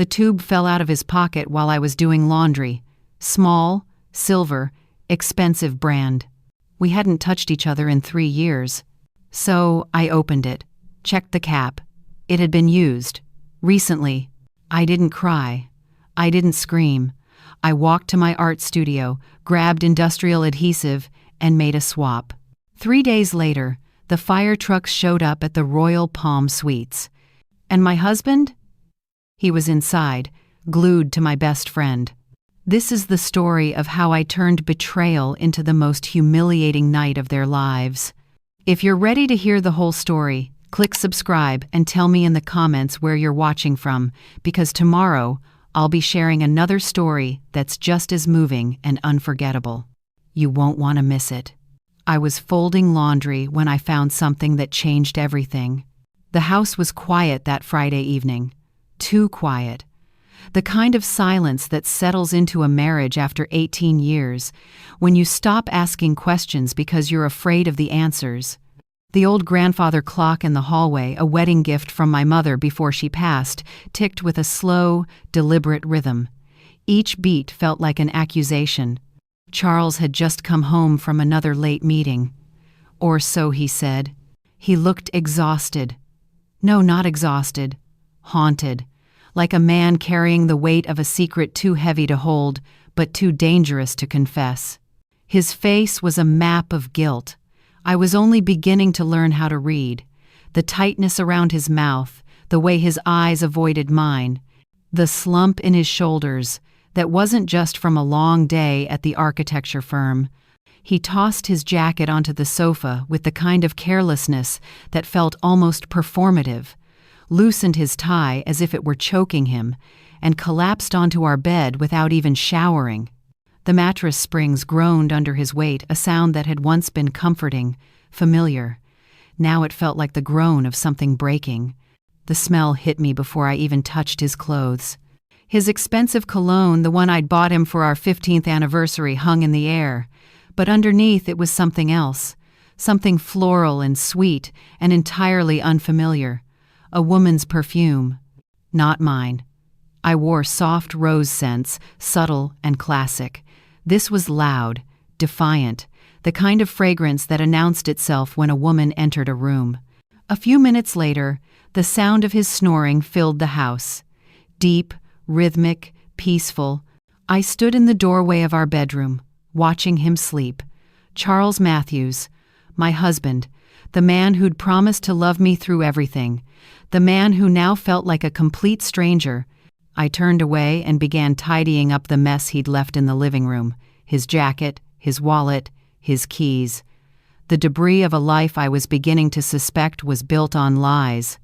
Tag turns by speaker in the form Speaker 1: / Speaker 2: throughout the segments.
Speaker 1: The tube fell out of his pocket while I was doing laundry. Small, silver, expensive brand. We hadn't touched each other in 3 years. So I opened it, checked the cap. It had been used. Recently. I didn't cry. I didn't scream. I walked to my art studio, grabbed industrial adhesive, and made a swap. 3 days later, the fire trucks showed up at the Royal Palm Suites. And my husband? He was inside, glued to my best friend. This is the story of how I turned betrayal into the most humiliating night of their lives. If you're ready to hear the whole story, click subscribe and tell me in the comments where you're watching from, because tomorrow I'll be sharing another story that's just as moving and unforgettable. You won't want to miss it. I was folding laundry when I found something that changed everything. The house was quiet that Friday evening. Too quiet. The kind of silence that settles into a marriage after 18 years, when you stop asking questions because you're afraid of the answers. The old grandfather clock in the hallway, a wedding gift from my mother before she passed, ticked with a slow, deliberate rhythm. Each beat felt like an accusation. Charles had just come home from another late meeting. Or so he said. He looked exhausted. No, not exhausted. Haunted. Like a man carrying the weight of a secret too heavy to hold, but too dangerous to confess. His face was a map of guilt. I was only beginning to learn how to read. The tightness around his mouth, the way his eyes avoided mine, the slump in his shoulders that wasn't just from a long day at the architecture firm. He tossed his jacket onto the sofa with the kind of carelessness that felt almost performative, loosened his tie as if it were choking him, and collapsed onto our bed without even showering. The mattress springs groaned under his weight, a sound that had once been comforting, familiar. Now it felt like the groan of something breaking. The smell hit me before I even touched his clothes. His expensive cologne, the one I'd bought him for our 15th anniversary, hung in the air. But underneath it was something else, something floral and sweet and entirely unfamiliar. A woman's perfume. Not mine. I wore soft rose scents, subtle and classic. This was loud, defiant, the kind of fragrance that announced itself when a woman entered a room. A few minutes later, the sound of his snoring filled the house. Deep, rhythmic, peaceful. I stood in the doorway of our bedroom, watching him sleep. Charles Mathews, my husband, the man who'd promised to love me through everything, the man who now felt like a complete stranger. I turned away and began tidying up the mess he'd left in the living room, his jacket, his wallet, his keys. The debris of a life I was beginning to suspect was built on lies.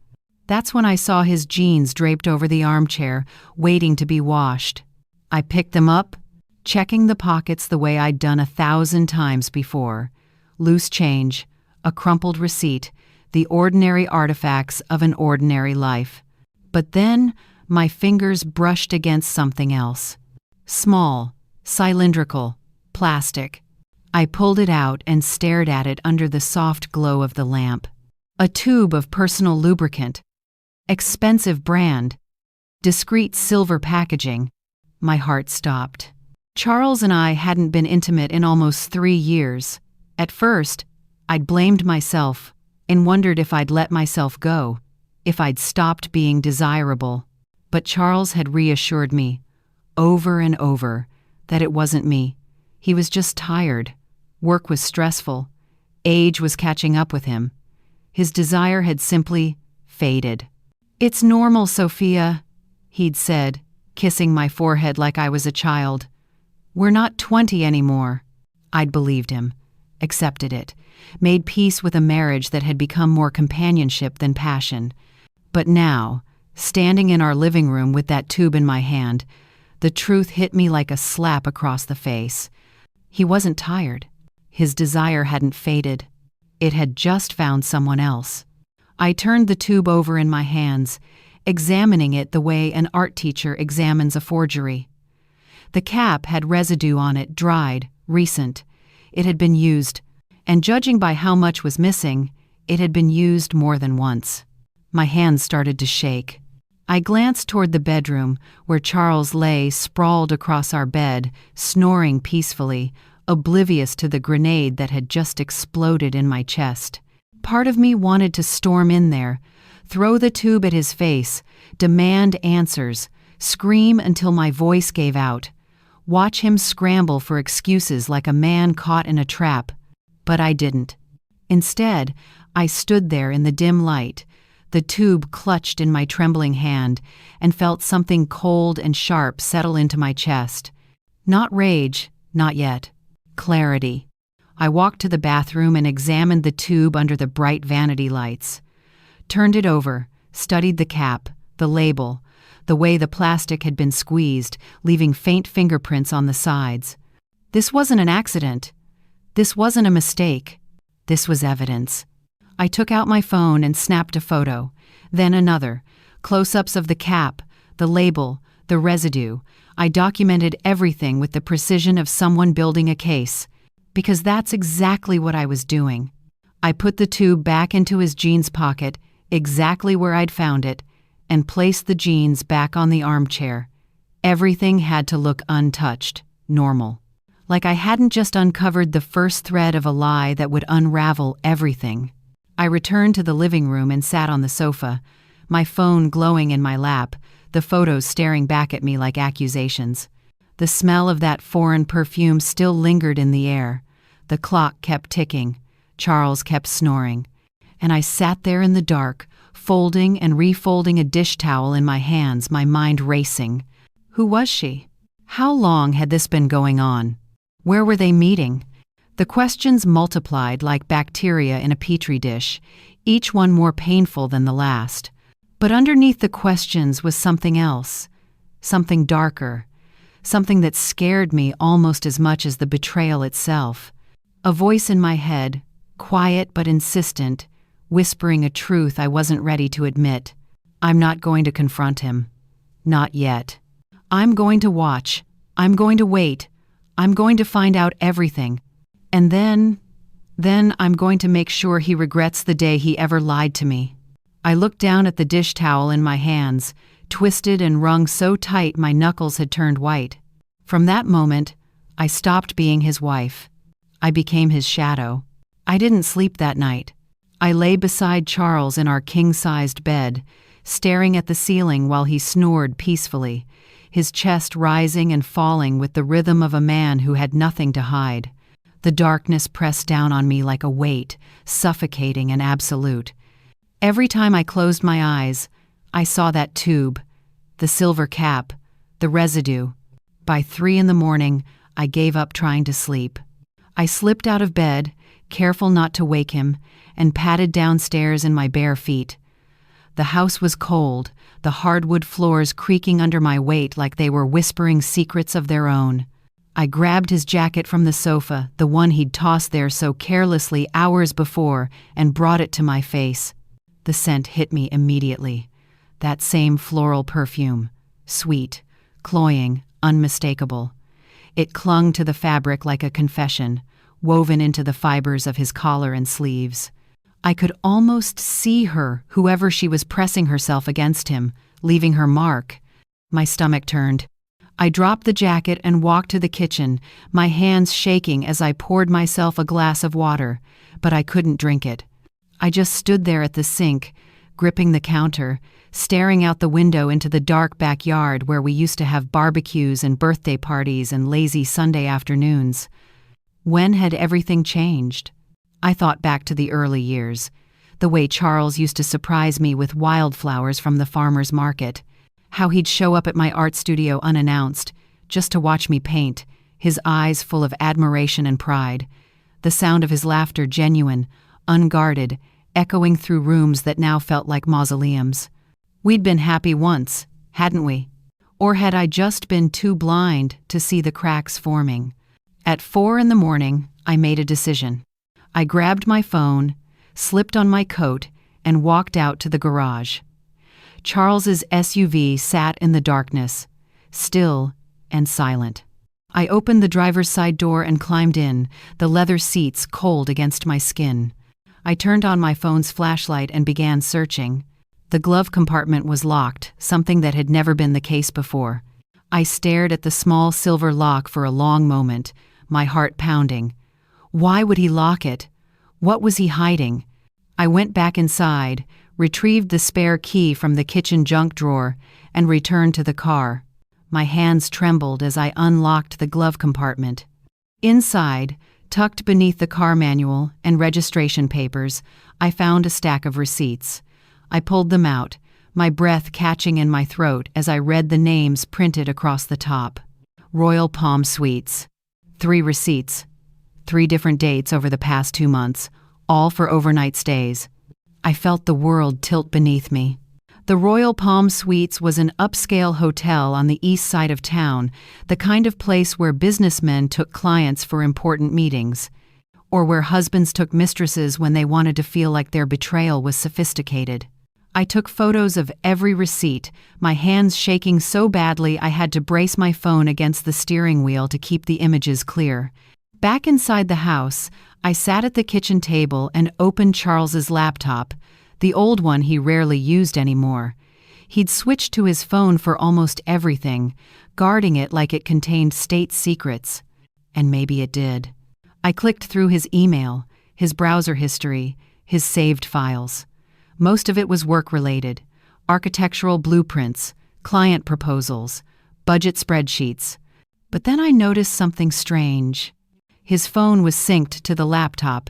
Speaker 1: That's when I saw his jeans draped over the armchair, waiting to be washed. I picked them up, checking the pockets the way I'd done 1,000 times before. Loose change, a crumpled receipt, the ordinary artifacts of an ordinary life. But then my fingers brushed against something else. Small, cylindrical, plastic. I pulled it out and stared at it under the soft glow of the lamp. A tube of personal lubricant. Expensive brand. Discreet silver packaging. My heart stopped. Charles and I hadn't been intimate in almost 3 years. At first, I'd blamed myself and wondered if I'd let myself go, if I'd stopped being desirable. But Charles had reassured me, over and over, that it wasn't me. He was just tired. Work was stressful. Age was catching up with him. His desire had simply faded. "It's normal, Sophia," he'd said, kissing my forehead like I was a child. "We're not 20 anymore." I'd believed him, accepted it, made peace with a marriage that had become more companionship than passion. But now, standing in our living room with that tube in my hand, the truth hit me like a slap across the face. He wasn't tired. His desire hadn't faded. It had just found someone else. I turned the tube over in my hands, examining it the way an art teacher examines a forgery. The cap had residue on it, dried, recent. It had been used, and judging by how much was missing, it had been used more than once. My hands started to shake. I glanced toward the bedroom, where Charles lay sprawled across our bed, snoring peacefully, oblivious to the grenade that had just exploded in my chest. Part of me wanted to storm in there, throw the tube at his face, demand answers, scream until my voice gave out, watch him scramble for excuses like a man caught in a trap. But I didn't. Instead, I stood there in the dim light, the tube clutched in my trembling hand, and felt something cold and sharp settle into my chest. Not rage, not yet. Clarity. I walked to the bathroom and examined the tube under the bright vanity lights. Turned it over, studied the cap, the label, the way the plastic had been squeezed, leaving faint fingerprints on the sides. This wasn't an accident. This wasn't a mistake. This was evidence. I took out my phone and snapped a photo, then another, close-ups of the cap, the label, the residue. I documented everything with the precision of someone building a case, because that's exactly what I was doing. I put the tube back into his jeans pocket, exactly where I'd found it, and placed the jeans back on the armchair. Everything had to look untouched, normal. Like I hadn't just uncovered the first thread of a lie that would unravel everything. I returned to the living room and sat on the sofa, my phone glowing in my lap, the photos staring back at me like accusations. The smell of that foreign perfume still lingered in the air. The clock kept ticking. Charles kept snoring. And I sat there in the dark, folding and refolding a dish towel in my hands, my mind racing. Who was she? How long had this been going on? Where were they meeting? The questions multiplied like bacteria in a petri dish, each one more painful than the last. But underneath the questions was something else, something darker, something that scared me almost as much as the betrayal itself. A voice in my head, quiet but insistent, whispering a truth I wasn't ready to admit. I'm not going to confront him. Not yet. I'm going to watch. I'm going to wait. I'm going to find out everything. And then I'm going to make sure he regrets the day he ever lied to me. I looked down at the dish towel in my hands, twisted and wrung so tight my knuckles had turned white. From that moment, I stopped being his wife. I became his shadow. I didn't sleep that night. I lay beside Charles in our king-sized bed, staring at the ceiling while he snored peacefully, his chest rising and falling with the rhythm of a man who had nothing to hide. The darkness pressed down on me like a weight, suffocating and absolute. Every time I closed my eyes, I saw that tube, the silver cap, the residue. By 3 a.m, I gave up trying to sleep. I slipped out of bed, careful not to wake him, and padded downstairs in my bare feet. The house was cold, the hardwood floors creaking under my weight like they were whispering secrets of their own. I grabbed his jacket from the sofa, the one he'd tossed there so carelessly hours before, and brought it to my face. The scent hit me immediately. That same floral perfume. Sweet, cloying, unmistakable. It clung to the fabric like a confession, woven into the fibers of his collar and sleeves. I could almost see her, whoever she was pressing herself against him, leaving her mark. My stomach turned. I dropped the jacket and walked to the kitchen, my hands shaking as I poured myself a glass of water, but I couldn't drink it. I just stood there at the sink, gripping the counter, staring out the window into the dark backyard where we used to have barbecues and birthday parties and lazy Sunday afternoons. When had everything changed? I thought back to the early years, the way Charles used to surprise me with wildflowers from the farmer's market, how he'd show up at my art studio unannounced, just to watch me paint, his eyes full of admiration and pride, the sound of his laughter genuine, unguarded, echoing through rooms that now felt like mausoleums. We'd been happy once, hadn't we? Or had I just been too blind to see the cracks forming? At 4 a.m, I made a decision. I grabbed my phone, slipped on my coat, and walked out to the garage. Charles's SUV sat in the darkness, still and silent. I opened the driver's side door and climbed in, the leather seats cold against my skin. I turned on my phone's flashlight and began searching. The glove compartment was locked, something that had never been the case before. I stared at the small silver lock for a long moment, my heart pounding. Why would he lock it? What was he hiding? I went back inside, retrieved the spare key from the kitchen junk drawer, and returned to the car. My hands trembled as I unlocked the glove compartment. Inside, tucked beneath the car manual and registration papers, I found a stack of receipts. I pulled them out, my breath catching in my throat as I read the names printed across the top. Royal Palm Suites. 3 receipts. 3 different dates over the past 2 months, all for overnight stays. I felt the world tilt beneath me. The Royal Palm Suites was an upscale hotel on the east side of town, the kind of place where businessmen took clients for important meetings, or where husbands took mistresses when they wanted to feel like their betrayal was sophisticated. I took photos of every receipt, my hands shaking so badly I had to brace my phone against the steering wheel to keep the images clear. Back inside the house, I sat at the kitchen table and opened Charles's laptop, the old one he rarely used anymore. He'd switched to his phone for almost everything, guarding it like it contained state secrets. And maybe it did. I clicked through his email, his browser history, his saved files. Most of it was work-related: architectural blueprints, client proposals, budget spreadsheets. But then I noticed something strange. His phone was synced to the laptop,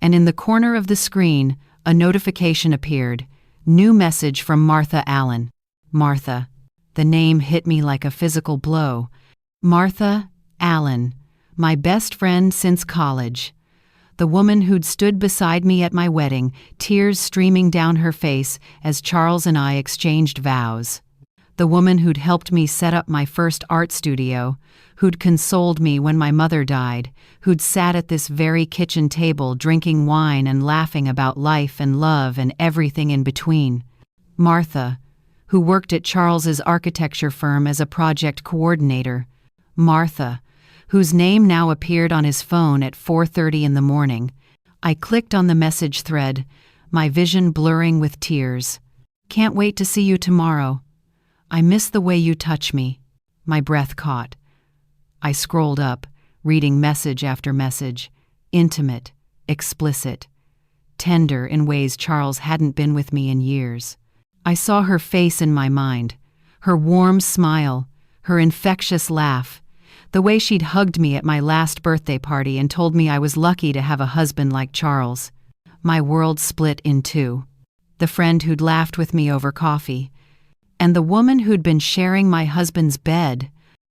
Speaker 1: and in the corner of the screen, a notification appeared. New message from Martha Allen. Martha. The name hit me like a physical blow. Martha Allen, my best friend since college. The woman who'd stood beside me at my wedding, tears streaming down her face as Charles and I exchanged vows. The woman who'd helped me set up my first art studio, who'd consoled me when my mother died, who'd sat at this very kitchen table drinking wine and laughing about life and love and everything in between. Martha, who worked at Charles's architecture firm as a project coordinator. Martha, whose name now appeared on his phone at 4:30 in the morning. I clicked on the message thread, my vision blurring with tears. Can't wait to see you tomorrow. I miss the way you touch me. My breath caught. I scrolled up, reading message after message, intimate, explicit, tender in ways Charles hadn't been with me in years. I saw her face in my mind, her warm smile, her infectious laugh, the way she'd hugged me at my last birthday party and told me I was lucky to have a husband like Charles. My world split in two. The friend who'd laughed with me over coffee, and the woman who'd been sharing my husband's bed.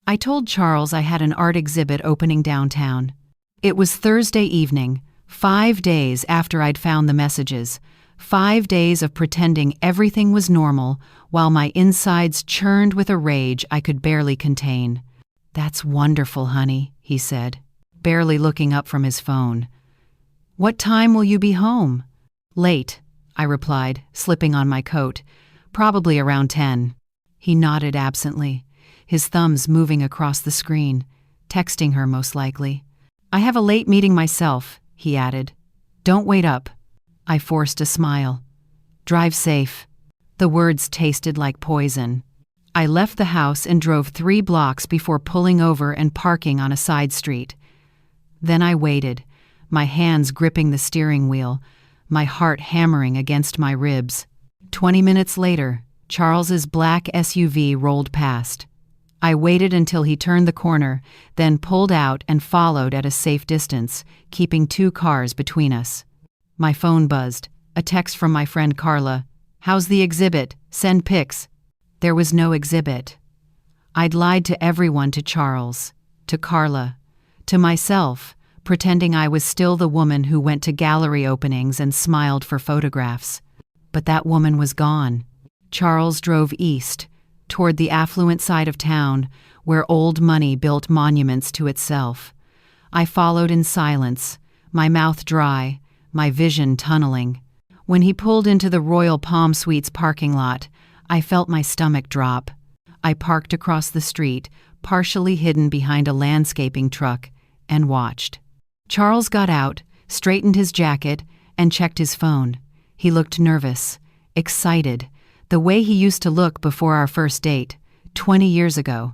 Speaker 1: I told Charles I had an art exhibit opening downtown. It was Thursday evening, 5 days after I'd found the messages, 5 days of pretending everything was normal while my insides churned with a rage I could barely contain. "That's wonderful, honey," he said, barely looking up from his phone. "What time will you be home?" "Late," I replied, slipping on my coat. "Probably around 10. He nodded absently, his thumbs moving across the screen, texting her most likely. "I have a late meeting myself," he added. "Don't wait up." I forced a smile. "Drive safe." The words tasted like poison. I left the house and drove 3 blocks before pulling over and parking on a side street. Then I waited, my hands gripping the steering wheel, my heart hammering against my ribs. 20 minutes later, Charles's black SUV rolled past. I waited until he turned the corner, then pulled out and followed at a safe distance, keeping 2 cars between us. My phone buzzed, a text from my friend Carla. "How's the exhibit? Send pics." There was no exhibit. I'd lied to everyone, to Charles, to Carla, to myself, pretending I was still the woman who went to gallery openings and smiled for photographs. But that woman was gone. Charles drove east, toward the affluent side of town, where old money built monuments to itself. I followed in silence, my mouth dry, my vision tunneling. When he pulled into the Royal Palm Suites parking lot, I felt my stomach drop. I parked across the street, partially hidden behind a landscaping truck, and watched. Charles got out, straightened his jacket, and checked his phone. He looked nervous, excited, The way he used to look before our first date, 20 years ago.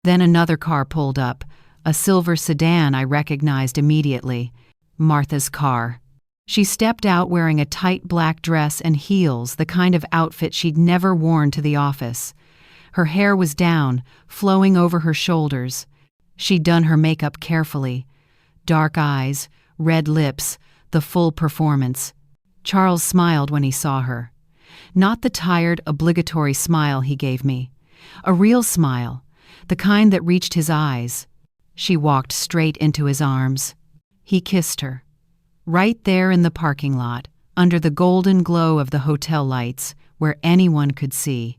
Speaker 1: Then another car pulled up, a silver sedan I recognized immediately. Martha's car. She stepped out wearing a tight black dress and heels, the kind of outfit she'd never worn to the office. Her hair was down, flowing over her shoulders. She'd done her makeup carefully. Dark eyes, red lips, the full performance. Charles smiled when he saw her. Not the tired, obligatory smile he gave me. A real smile, the kind that reached his eyes. She walked straight into his arms. He kissed her. Right there in the parking lot, under the golden glow of the hotel lights, where anyone could see.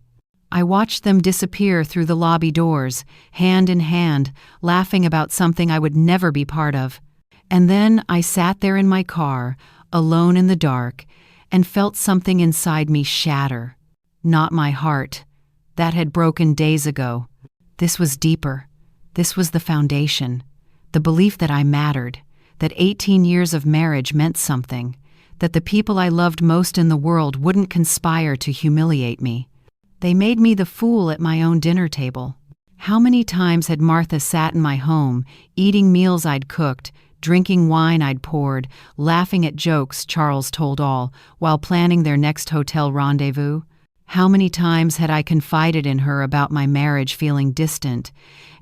Speaker 1: I watched them disappear through the lobby doors, hand in hand, laughing about something I would never be part of. And then I sat there in my car, alone in the dark, and felt something inside me shatter. Not my heart. That had broken days ago. This was deeper. This was the foundation. The belief that I mattered, that 18 years of marriage meant something, that the people I loved most in the world wouldn't conspire to humiliate me. They made me the fool at my own dinner table. How many times had Martha sat in my home, eating meals I'd cooked, drinking wine I'd poured, laughing at jokes Charles told all, while planning their next hotel rendezvous? How many times had I confided in her about my marriage feeling distant,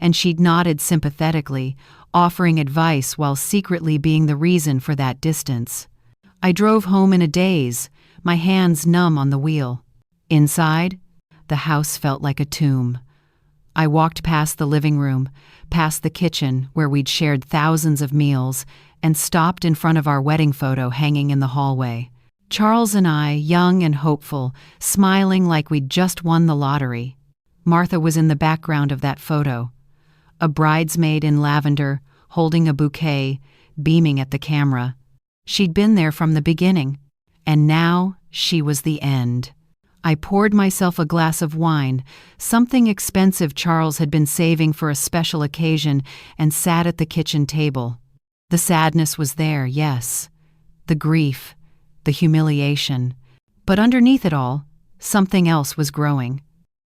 Speaker 1: and she'd nodded sympathetically, offering advice while secretly being the reason for that distance? I drove home in a daze, my hands numb on the wheel. Inside, the house felt like a tomb. I walked past the living room, past the kitchen where we'd shared thousands of meals, and stopped in front of our wedding photo hanging in the hallway. Charles and I, young and hopeful, smiling like we'd just won the lottery. Martha was in the background of that photo. A bridesmaid in lavender, holding a bouquet, beaming at the camera. She'd been there from the beginning, and now she was the end. I poured myself a glass of wine, something expensive Charles had been saving for a special occasion, and sat at the kitchen table. The sadness was there, yes. The grief, the humiliation. But underneath it all, something else was growing.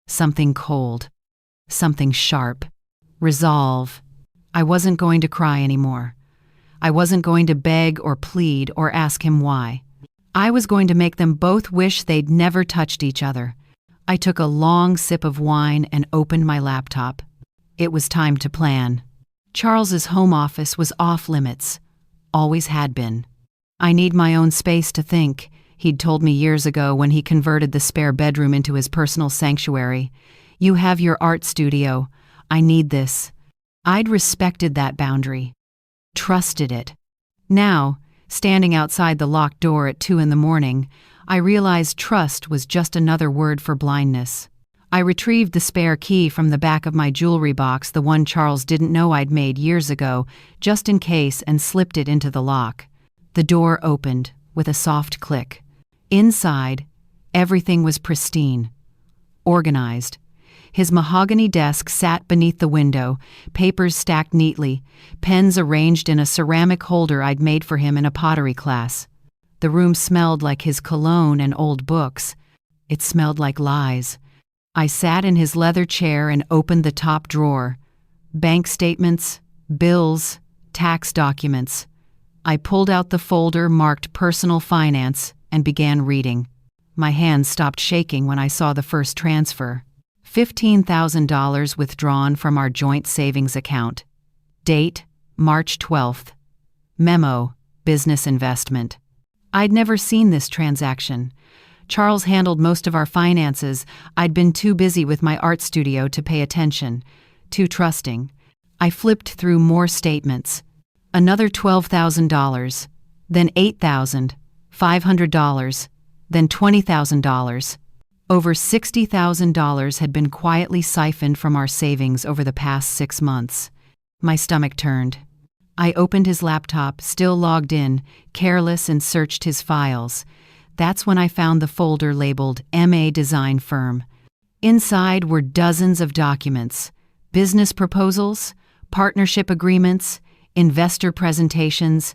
Speaker 1: Something cold. Something sharp. Resolve. I wasn't going to cry anymore. I wasn't going to beg or plead or ask him why. I was going to make them both wish they'd never touched each other. I took a long sip of wine and opened my laptop. It was time to plan. Charles's home office was off limits. Always had been. I need my own space to think, he'd told me years ago when he converted the spare bedroom into his personal sanctuary. You have your art studio. I need this. I'd respected that boundary. Trusted it. Now, standing outside the locked door at 2 a.m, I realized trust was just another word for blindness. I retrieved the spare key from the back of my jewelry box, the one Charles didn't know I'd made years ago, just in case, and slipped it into the lock. The door opened, with a soft click. Inside, everything was pristine. Organized. His mahogany desk sat beneath the window, papers stacked neatly, pens arranged in a ceramic holder I'd made for him in a pottery class. The room smelled like his cologne and old books. It smelled like lies. I sat in his leather chair and opened the top drawer. Bank statements, bills, tax documents. I pulled out the folder marked Personal Finance and began reading. My hands stopped shaking when I saw the first transfer. $15,000 withdrawn from our joint savings account. Date, March 12th. Memo, business investment. I'd never seen this transaction. Charles handled most of our finances. I'd been too busy with my art studio to pay attention. Too trusting. I flipped through more statements. Another $12,000, then $8,500, then $20,000. Over $60,000 had been quietly siphoned from our savings over the past 6 months. My stomach turned. I opened his laptop, still logged in, careless, and searched his files. That's when I found the folder labeled MA Design Firm. Inside were dozens of documents, business proposals, partnership agreements, investor presentations,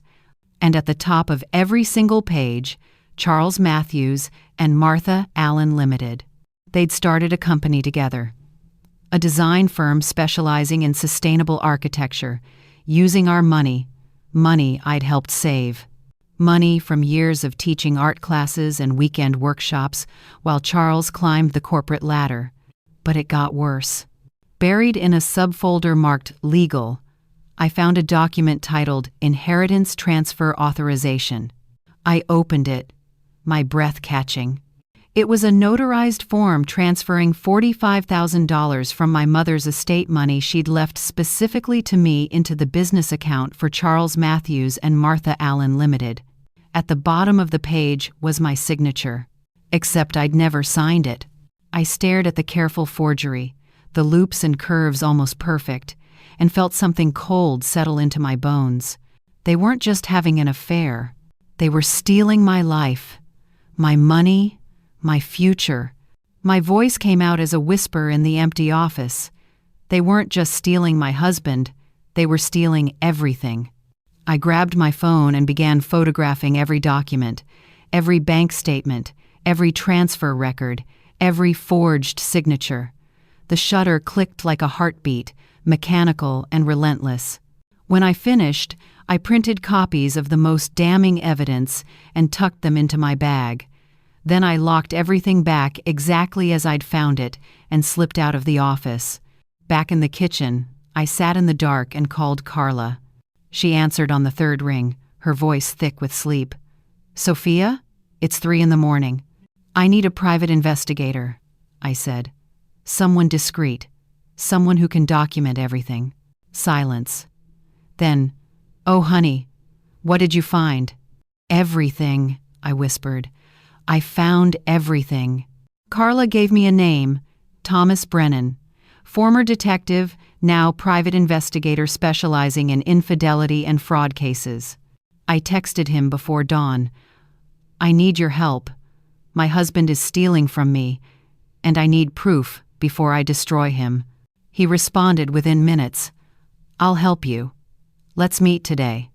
Speaker 1: and at the top of every single page, Charles Mathews and Martha Allen Limited. They'd started a company together, a design firm specializing in sustainable architecture, using our money I'd helped save. Money from years of teaching art classes and weekend workshops while Charles climbed the corporate ladder. But it got worse. Buried in a subfolder marked Legal, I found a document titled Inheritance Transfer Authorization. I opened it, my breath catching. It was a notarized form transferring $45,000 from my mother's estate money she'd left specifically to me into the business account for Charles Mathews and Martha Allen Limited. At the bottom of the page was my signature, except I'd never signed it. I stared at the careful forgery, the loops and curves almost perfect, and felt something cold settle into my bones. They weren't just having an affair. They were stealing my life, my money, my future. My voice came out as a whisper in the empty office. They weren't just stealing my husband, they were stealing everything. I grabbed my phone and began photographing every document, every bank statement, every transfer record, every forged signature. The shutter clicked like a heartbeat, mechanical and relentless. When I finished, I printed copies of the most damning evidence and tucked them into my bag. Then I locked everything back exactly as I'd found it and slipped out of the office. Back in the kitchen, I sat in the dark and called Carla. She answered on the third ring, her voice thick with sleep. "Sophia? It's 3 a.m. I need a private investigator," I said. "Someone discreet. Someone who can document everything." Silence. Then, "Oh, honey, what did you find?" "Everything," I whispered. "I found everything." Carla gave me a name, Thomas Brennan, former detective, now private investigator specializing in infidelity and fraud cases. I texted him before dawn. "I need your help. My husband is stealing from me, and I need proof before I destroy him." He responded within minutes. "I'll help you. Let's meet today."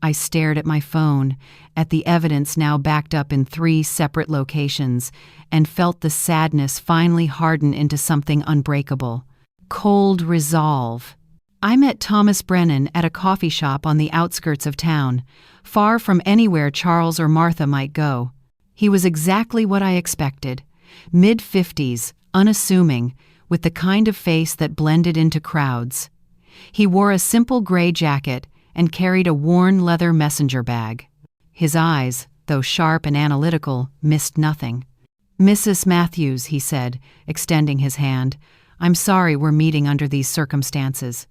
Speaker 1: I stared at my phone, at the evidence now backed up in 3 separate locations, and felt the sadness finally harden into something unbreakable. Cold resolve. I met Thomas Brennan at a coffee shop on the outskirts of town, far from anywhere Charles or Martha might go. He was exactly what I expected. Mid-50s, unassuming, with the kind of face that blended into crowds. He wore a simple gray jacket and carried a worn leather messenger bag. His eyes, though sharp and analytical, missed nothing. "Mrs. Mathews," he said, extending his hand, "I'm sorry we're meeting under these circumstances."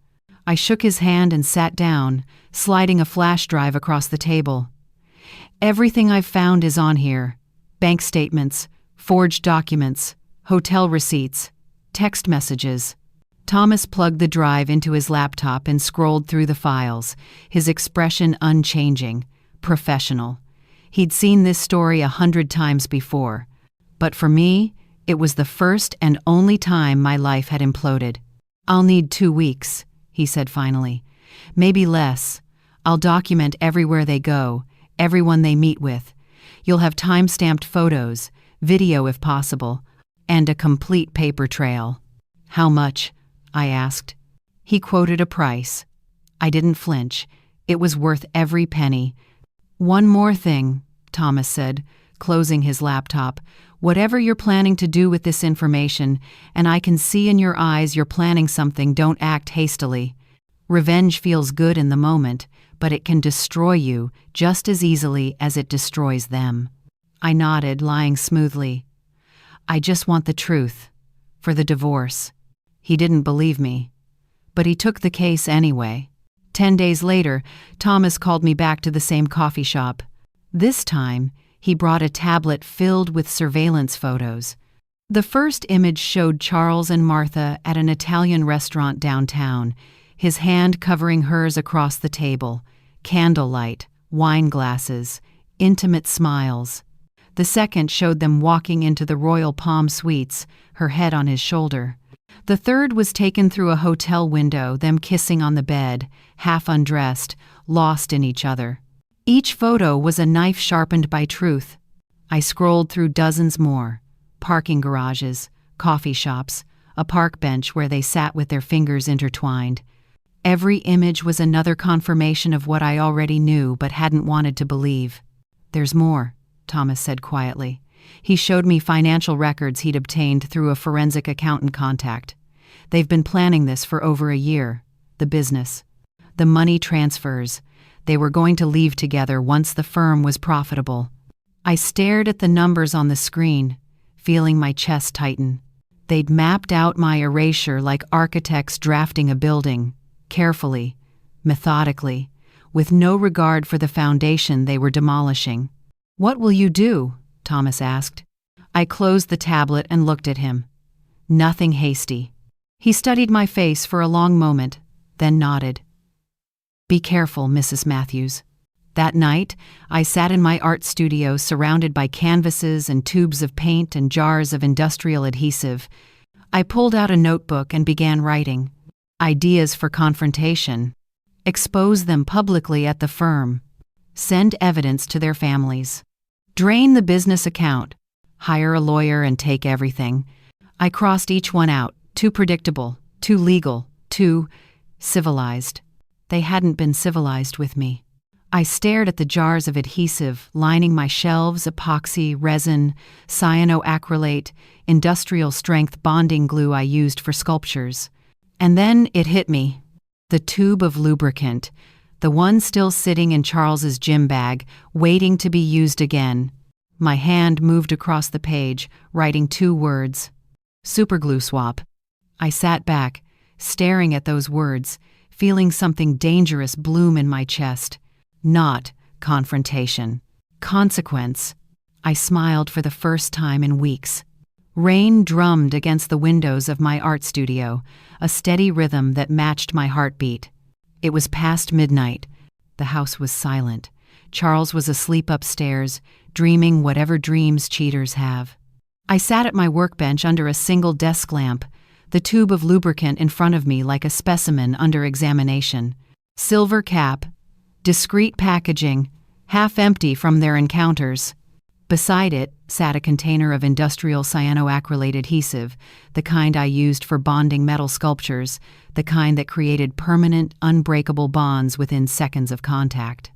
Speaker 1: I shook his hand and sat down, sliding a flash drive across the table. "Everything I've found is on here. Bank statements, forged documents, hotel receipts, text messages." Thomas plugged the drive into his laptop and scrolled through the files, his expression unchanging, professional. He'd seen this story 100 times before. But for me, it was the first and only time my life had imploded. "I'll need 2 weeks," he said finally. "Maybe less. I'll document everywhere they go, everyone they meet with. You'll have time-stamped photos, video if possible, and a complete paper trail." "How much?" I asked. He quoted a price. I didn't flinch. It was worth every penny. "One more thing," Thomas said, closing his laptop. "Whatever you're planning to do with this information, and I can see in your eyes you're planning something, don't act hastily. Revenge feels good in the moment, but it can destroy you just as easily as it destroys them." I nodded, lying smoothly. "I just want the truth. For the divorce." He didn't believe me. But he took the case anyway. 10 days later, Thomas called me back to the same coffee shop. This time, he brought a tablet filled with surveillance photos. The first image showed Charles and Martha at an Italian restaurant downtown, his hand covering hers across the table, candlelight, wine glasses, intimate smiles. The second showed them walking into the Royal Palm Suites, her head on his shoulder. The third was taken through a hotel window, them kissing on the bed, half undressed, lost in each other. Each photo was a knife sharpened by truth. I scrolled through dozens more. Parking garages, coffee shops, a park bench where they sat with their fingers intertwined. Every image was another confirmation of what I already knew but hadn't wanted to believe. "There's more," Thomas said quietly. He showed me financial records he'd obtained through a forensic accountant contact. "They've been planning this for over a year. The business. The money transfers. They were going to leave together once the firm was profitable." I stared at the numbers on the screen, feeling my chest tighten. They'd mapped out my erasure like architects drafting a building, carefully, methodically, with no regard for the foundation they were demolishing. "What will you do?" Thomas asked. I closed the tablet and looked at him. Nothing hasty. He studied my face for a long moment, then nodded. "Be careful, Mrs. Mathews." That night, I sat in my art studio surrounded by canvases and tubes of paint and jars of industrial adhesive. I pulled out a notebook and began writing. Ideas for confrontation. Expose them publicly at the firm. Send evidence to their families. Drain the business account. Hire a lawyer and take everything. I crossed each one out. Too predictable, too legal, too civilized. They hadn't been civilized with me. I stared at the jars of adhesive lining my shelves, epoxy, resin, cyanoacrylate, industrial-strength bonding glue I used for sculptures. And then it hit me. The tube of lubricant, the one still sitting in Charles's gym bag, waiting to be used again. My hand moved across the page, writing 2 words. Superglue swap. I sat back, staring at those words, feeling something dangerous bloom in my chest. Not confrontation. Consequence. I smiled for the first time in weeks. Rain drummed against the windows of my art studio, a steady rhythm that matched my heartbeat. It was past midnight. The house was silent. Charles was asleep upstairs, dreaming whatever dreams cheaters have. I sat at my workbench under a single desk lamp, the tube of lubricant in front of me like a specimen under examination. Silver cap, discreet packaging, half empty from their encounters. Beside it sat a container of industrial cyanoacrylate adhesive, the kind I used for bonding metal sculptures, the kind that created permanent, unbreakable bonds within seconds of contact.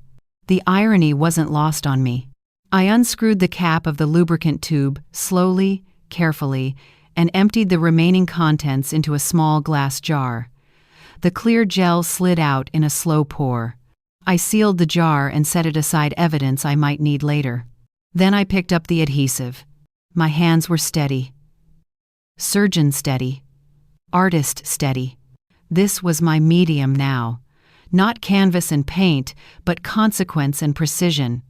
Speaker 1: The irony wasn't lost on me. I unscrewed the cap of the lubricant tube slowly, carefully, and emptied the remaining contents into a small glass jar. The clear gel slid out in a slow pour. I sealed the jar and set it aside evidence I might need later. Then I picked up the adhesive. My hands were steady. Surgeon steady. Artist steady. This was my medium now. Not canvas and paint, but consequence and precision.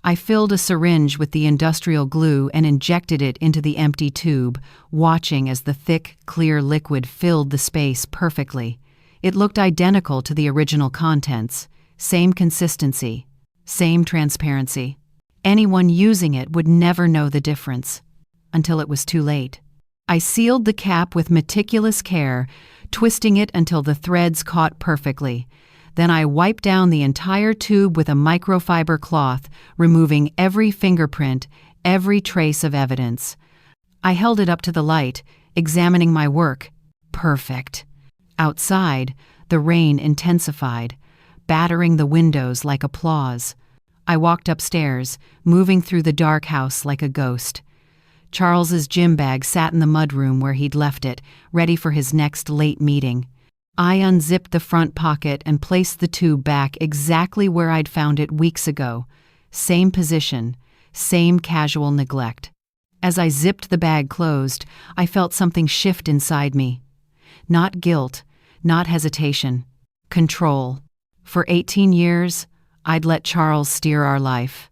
Speaker 1: I filled a syringe with the industrial glue and injected it into the empty tube, watching as the thick, clear liquid filled the space perfectly. It looked identical to the original contents. Same consistency, same transparency. Anyone using it would never know the difference. Until it was too late. I sealed the cap with meticulous care, twisting it until the threads caught perfectly. Then I wiped down the entire tube with a microfiber cloth, removing every fingerprint, every trace of evidence. I held it up to the light, examining my work. Perfect. Outside, the rain intensified, battering the windows like applause. I walked upstairs, moving through the dark house like a ghost. Charles's gym bag sat in the mudroom where he'd left it, ready for his next late meeting. I unzipped the front pocket and placed the tube back exactly where I'd found it weeks ago. Same position, same casual neglect. As I zipped the bag closed, I felt something shift inside me. Not guilt, not hesitation. Control. For 18 years, I'd let Charles steer our life.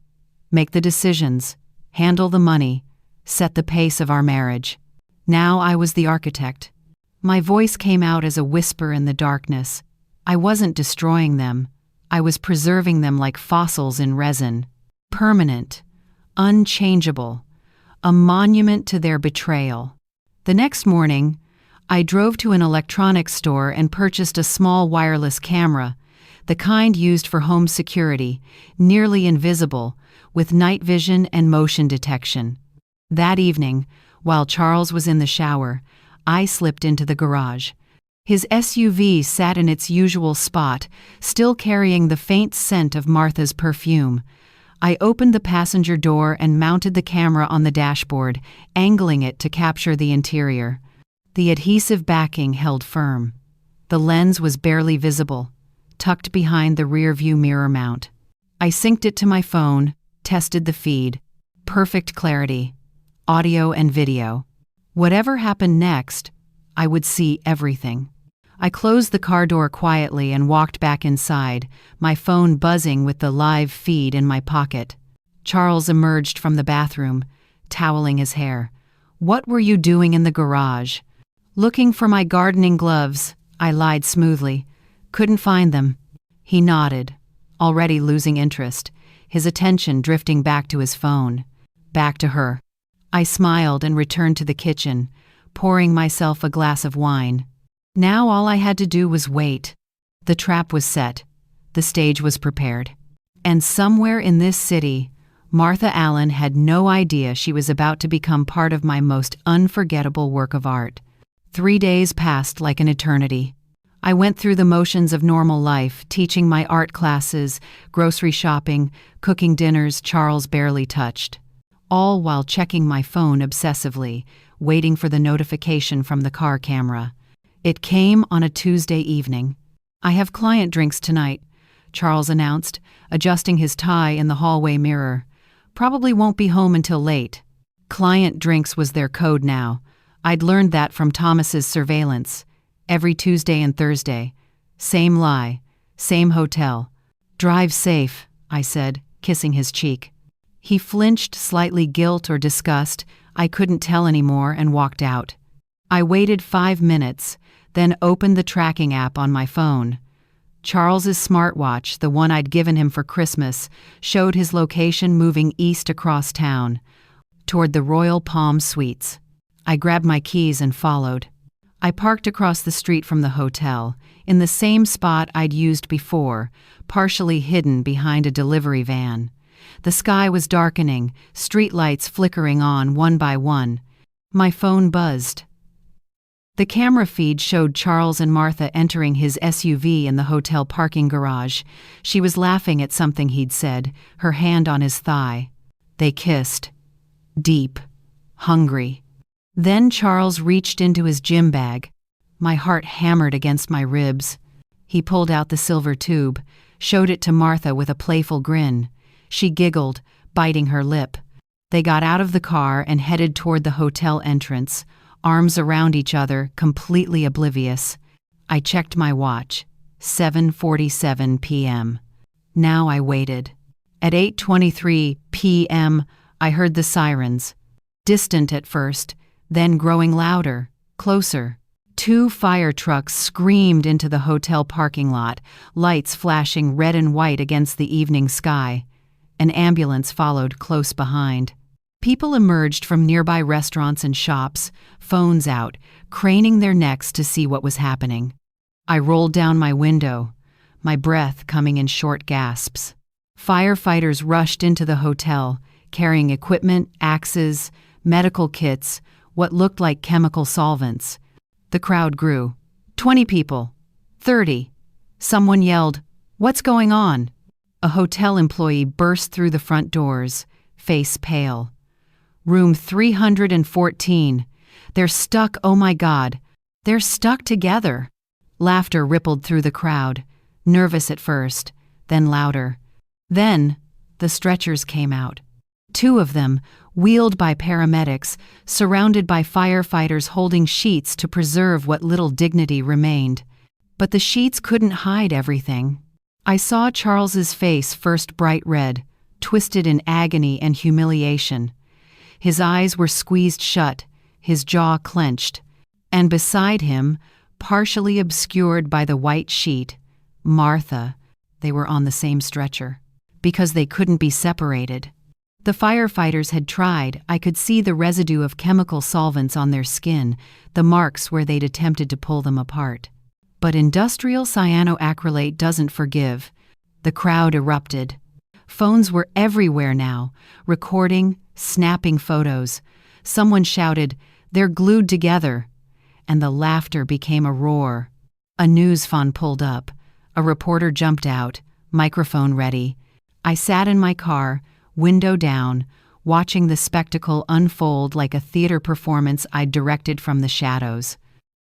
Speaker 1: Make the decisions, handle the money, set the pace of our marriage. Now I was the architect. My voice came out as a whisper in the darkness. I wasn't destroying them. I was preserving them like fossils in resin. Permanent, unchangeable, a monument to their betrayal. The next morning, I drove to an electronics store and purchased a small wireless camera, the kind used for home security, nearly invisible, with night vision and motion detection. That evening, While Charles was in the shower, I slipped into the garage. His SUV sat in its usual spot, still carrying the faint scent of Martha's perfume. I opened the passenger door and mounted the camera on the dashboard, angling it to capture the interior. The adhesive backing held firm. The lens was barely visible, tucked behind the rearview mirror mount. I synced it to my phone, tested the feed. Perfect clarity, audio and video. Whatever happened next, I would see everything. I closed the car door quietly and walked back inside, my phone buzzing with the live feed in my pocket. Charles emerged from the bathroom, toweling his hair. "What were you doing in the garage?" "Looking for my gardening gloves," I lied smoothly. "Couldn't find them." He nodded, already losing interest, his attention drifting back to his phone. Back to her. I smiled and returned to the kitchen, pouring myself a glass of wine. Now all I had to do was wait. The trap was set. The stage was prepared. And somewhere in this city, Martha Allen had no idea she was about to become part of my most unforgettable work of art. 3 days passed like an eternity. I went through the motions of normal life, teaching my art classes, grocery shopping, cooking dinners Charles barely touched. All while checking my phone obsessively, waiting for the notification from the car camera. It came on a Tuesday evening. "I have client drinks tonight," Charles announced, adjusting his tie in the hallway mirror. "Probably won't be home until late." Client drinks was their code now. I'd learned that from Thomas's surveillance. Every Tuesday and Thursday. Same lie, same hotel. "Drive safe," I said, kissing his cheek. He flinched, slightly guilt or disgust, I couldn't tell anymore, and walked out. I waited 5 minutes, then opened the tracking app on my phone. Charles's smartwatch, the one I'd given him for Christmas, showed his location moving east across town, toward the Royal Palm Suites. I grabbed my keys and followed. I parked across the street from the hotel, in the same spot I'd used before, partially hidden behind a delivery van. The sky was darkening, streetlights flickering on one by one. My phone buzzed. The camera feed showed Charles and Martha entering his SUV in the hotel parking garage. She was laughing at something he'd said, her hand on his thigh. They kissed. Deep. Hungry. Then Charles reached into his gym bag. My heart hammered against my ribs. He pulled out the silver tube, showed it to Martha with a playful grin. She giggled, biting her lip. They got out of the car and headed toward the hotel entrance, arms around each other, completely oblivious. I checked my watch. 7:47 p.m. Now I waited. At 8:23 p.m., I heard the sirens. Distant at first, then growing louder, closer. 2 fire trucks screamed into the hotel parking lot, lights flashing red and white against the evening sky. An ambulance followed close behind. People emerged from nearby restaurants and shops, phones out, craning their necks to see what was happening. I rolled down my window, my breath coming in short gasps. Firefighters rushed into the hotel, carrying equipment, axes, medical kits, what looked like chemical solvents. The crowd grew. 20 people. 30. Someone yelled, "What's going on?" A hotel employee burst through the front doors, face pale. "Room 314. They're stuck, oh my God. They're stuck together." Laughter rippled through the crowd, nervous at first, then louder. Then, the stretchers came out. 2 of them, wheeled by paramedics, surrounded by firefighters holding sheets to preserve what little dignity remained. But the sheets couldn't hide everything. I saw Charles's face first bright red, twisted in agony and humiliation. His eyes were squeezed shut, his jaw clenched. And beside him, partially obscured by the white sheet, Martha. They were on the same stretcher. Because they couldn't be separated. The firefighters had tried. I could see the residue of chemical solvents on their skin, the marks where they'd attempted to pull them apart. But industrial cyanoacrylate doesn't forgive. The crowd erupted. Phones were everywhere now, recording, snapping photos. Someone shouted, "They're glued together," and the laughter became a roar. A news phone pulled up. A reporter jumped out, microphone ready. I sat in my car, window down, watching the spectacle unfold like a theater performance I'd directed from the shadows.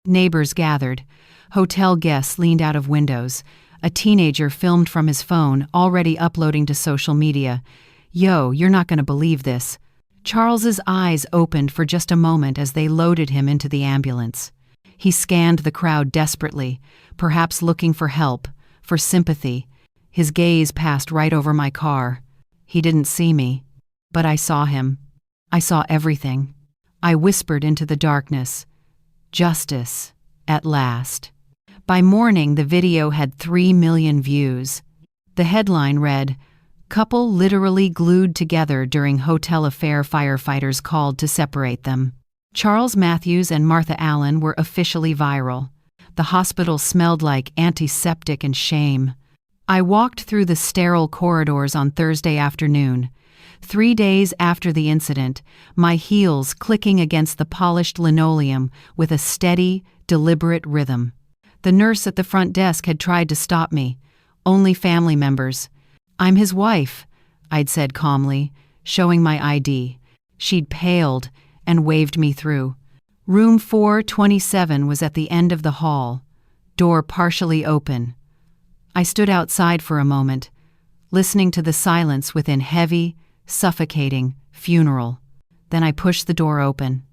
Speaker 1: Neighbors gathered. Hotel guests leaned out of windows. A teenager filmed from his phone, already uploading to social media. "Yo, you're not going to believe this." Charles's eyes opened for just a moment as they loaded him into the ambulance. He scanned the crowd desperately, perhaps looking for help, for sympathy. His gaze passed right over my car. He didn't see me, but I saw him. I saw everything. I whispered into the darkness, "Justice, at last." By morning, the video had 3 million views. The headline read, "Couple literally glued together during hotel affair, firefighters called to separate them." Charles Mathews and Martha Allen were officially viral. The hospital smelled like antiseptic and shame. I walked through the sterile corridors on Thursday afternoon, 3 days after the incident, my heels clicking against the polished linoleum with a steady, deliberate rhythm. The nurse at the front desk had tried to stop me. "Only family members." "I'm his wife," I'd said calmly, showing my ID. She'd paled and waved me through. Room 427 was at the end of the hall, door partially open. I stood outside for a moment, listening to the silence within heavy, suffocating funeral. Then I pushed the door open.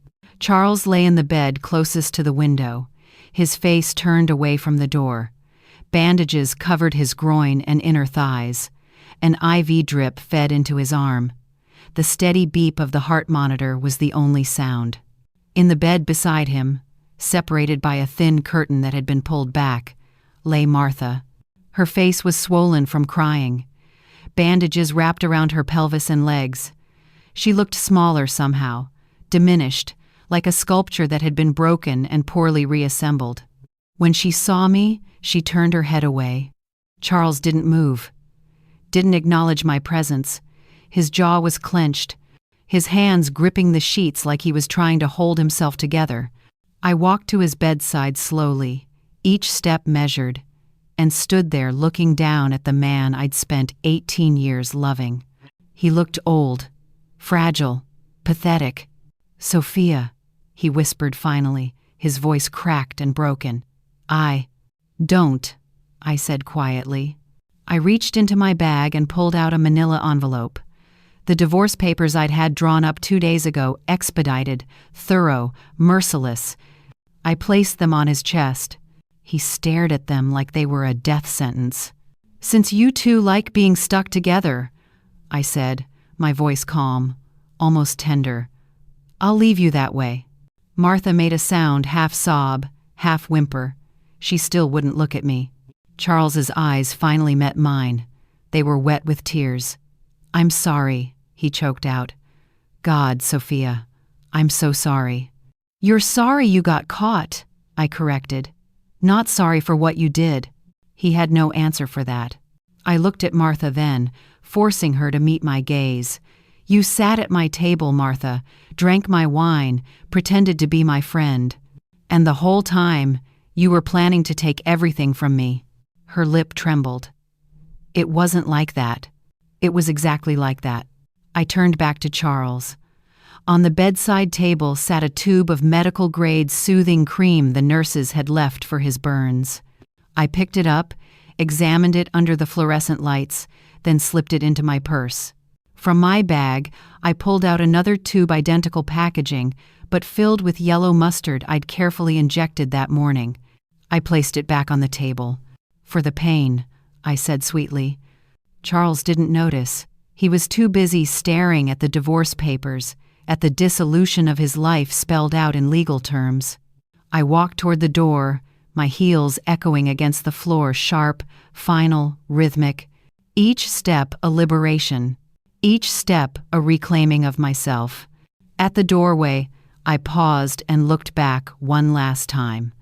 Speaker 1: Charles lay in the bed closest to the window, his face turned away from the door. Bandages covered his groin and inner thighs. An IV drip fed into his arm. The steady beep of the heart monitor was the only sound. In the bed beside him, separated by a thin curtain that had been pulled back, lay Martha. Her face was swollen from crying. Bandages wrapped around her pelvis and legs. She looked smaller somehow, diminished, like a sculpture that had been broken and poorly reassembled. When she saw me, she turned her head away. Charles didn't move, didn't acknowledge my presence. His jaw was clenched, his hands gripping the sheets like he was trying to hold himself together. I walked to his bedside slowly, each step measured, and stood there looking down at the man I'd spent 18 years loving. He looked old, fragile, pathetic. "Sophia," he whispered finally, his voice cracked and broken. "Don't," I said quietly. I reached into my bag and pulled out a manila envelope. The divorce papers I'd had drawn up 2 days ago, expedited, thorough, merciless. I placed them on his chest. He stared at them like they were a death sentence. "Since you two like being stuck together," I said, my voice calm, almost tender, "I'll leave you that way." Martha made a sound, half sob, half whimper. She still wouldn't look at me. Charles's eyes finally met mine. They were wet with tears. "I'm sorry," he choked out. "God, Sophia, I'm so sorry." "You're sorry you got caught," I corrected. "Not sorry for what you did." He had no answer for that. I looked at Martha then, forcing her to meet my gaze. "You sat at my table, Martha, drank my wine, pretended to be my friend. And the whole time, you were planning to take everything from me." Her lip trembled. "It wasn't like that." "It was exactly like that." I turned back to Charles. On the bedside table sat a tube of medical-grade soothing cream the nurses had left for his burns. I picked it up, examined it under the fluorescent lights, then slipped it into my purse. From my bag, I pulled out another tube identical packaging, but filled with yellow mustard I'd carefully injected that morning. I placed it back on the table. "For the pain," I said sweetly. Charles didn't notice. He was too busy staring at the divorce papers, at the dissolution of his life spelled out in legal terms. I walked toward the door, my heels echoing against the floor, sharp, final, rhythmic. Each step a liberation. Each step a reclaiming of myself. At the doorway, I paused and looked back one last time.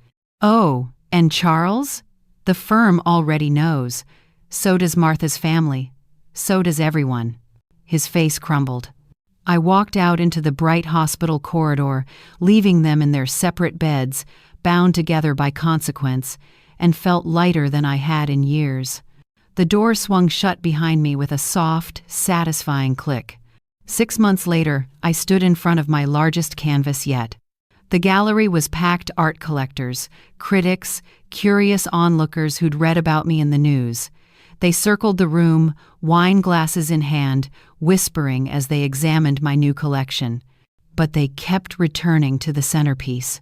Speaker 1: "Oh, and Charles? The firm already knows. So does Martha's family. So does everyone." His face crumbled. I walked out into the bright hospital corridor, leaving them in their separate beds, bound together by consequence, and felt lighter than I had in years. The door swung shut behind me with a soft, satisfying click. 6 months later, I stood in front of my largest canvas yet. The gallery was packed art collectors, critics, curious onlookers who'd read about me in the news. They circled the room, wine glasses in hand, whispering as they examined my new collection. But they kept returning to the centerpiece: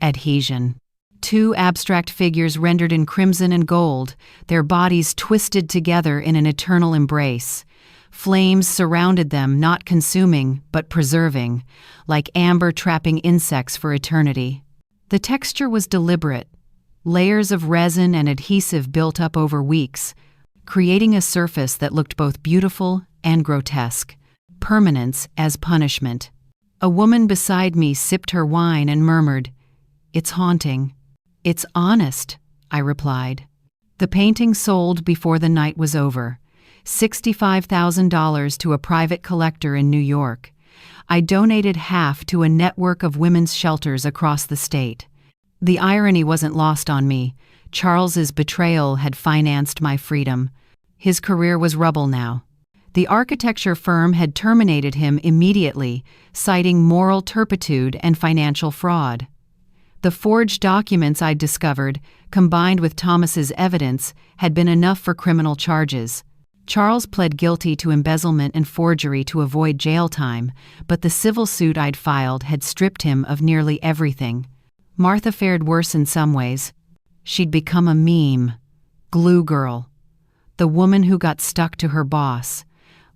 Speaker 1: adhesion. 2 abstract figures rendered in crimson and gold, their bodies twisted together in an eternal embrace. Flames surrounded them, not consuming, but preserving, like amber trapping insects for eternity. The texture was deliberate. Layers of resin and adhesive built up over weeks, creating a surface that looked both beautiful and grotesque. Permanence as punishment. A woman beside me sipped her wine and murmured, "It's haunting." "It's honest," I replied. The painting sold before the night was over. $65,000 to a private collector in New York. I donated half to a network of women's shelters across the state. The irony wasn't lost on me. Charles's betrayal had financed my freedom. His career was rubble now. The architecture firm had terminated him immediately, citing moral turpitude and financial fraud. The forged documents I'd discovered, combined with Thomas's evidence, had been enough for criminal charges. Charles pled guilty to embezzlement and forgery to avoid jail time, but the civil suit I'd filed had stripped him of nearly everything. Martha fared worse in some ways. She'd become a meme. Glue girl. The woman who got stuck to her boss.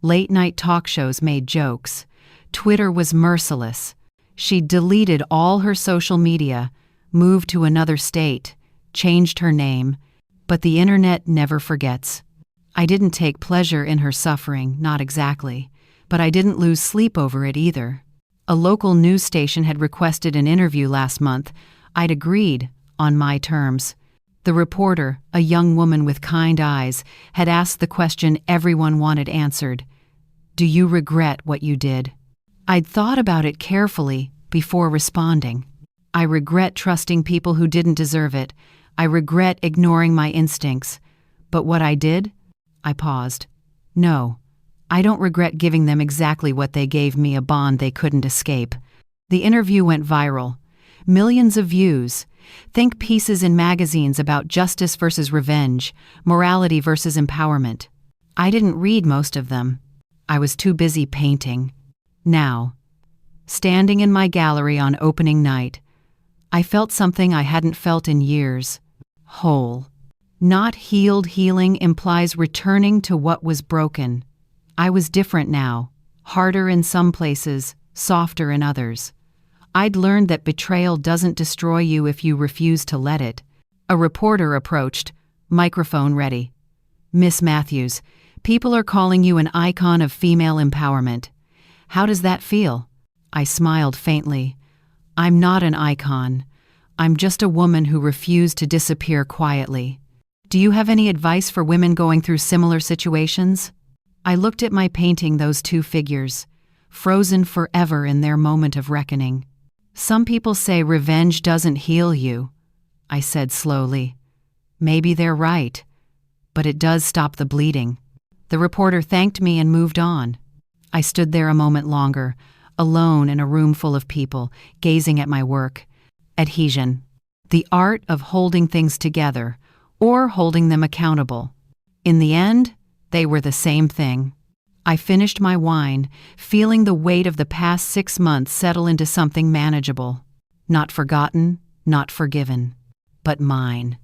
Speaker 1: Late-night talk shows made jokes. Twitter was merciless. She'd deleted all her social media, moved to another state, changed her name, but the internet never forgets. I didn't take pleasure in her suffering, not exactly, but I didn't lose sleep over it either. A local news station had requested an interview last month. I'd agreed, on my terms. The reporter, a young woman with kind eyes, had asked the question everyone wanted answered. "Do you regret what you did?" I'd thought about it carefully before responding. I regret trusting people who didn't deserve it. I regret ignoring my instincts. But what I did? I paused. No, I don't regret giving them exactly what they gave me, a bond they couldn't escape. The interview went viral. Millions of views. Think pieces in magazines about justice versus revenge, morality versus empowerment. I didn't read most of them. I was too busy painting. Now, standing in my gallery on opening night, I felt something I hadn't felt in years. Whole. Not healed. Healing implies returning to what was broken. I was different now, harder in some places, softer in others. I'd learned that betrayal doesn't destroy you if you refuse to let it. A reporter approached, microphone ready. "Miss Mathews, people are calling you an icon of female empowerment. How does that feel?" I smiled faintly. "I'm not an icon. I'm just a woman who refused to disappear quietly. Do you have any advice for women going through similar situations?" I looked at my painting, those 2 figures, frozen forever in their moment of reckoning. "Some people say revenge doesn't heal you," I said slowly. "Maybe they're right, but it does stop the bleeding." The reporter thanked me and moved on. I stood there a moment longer, alone in a room full of people, gazing at my work. Adhesion. The art of holding things together, or holding them accountable. In the end, they were the same thing. I finished my wine, feeling the weight of the past 6 months settle into something manageable. Not forgotten, not forgiven, but mine.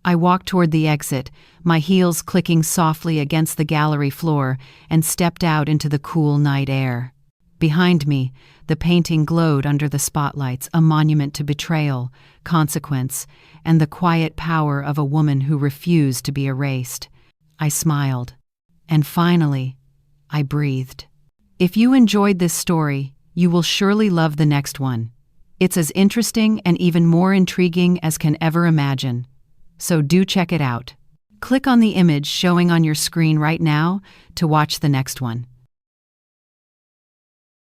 Speaker 1: I walked toward the exit, my heels clicking softly against the gallery floor, and stepped out into the cool night air. Behind me, the painting glowed under the spotlights, a monument to betrayal, consequence, and the quiet power of a woman who refused to be erased. I smiled. And finally, I breathed. If you enjoyed this story, you will surely love the next one. It's as interesting and even more intriguing as can ever imagine. So do check it out. Click on the image showing on your screen right now to watch the next one.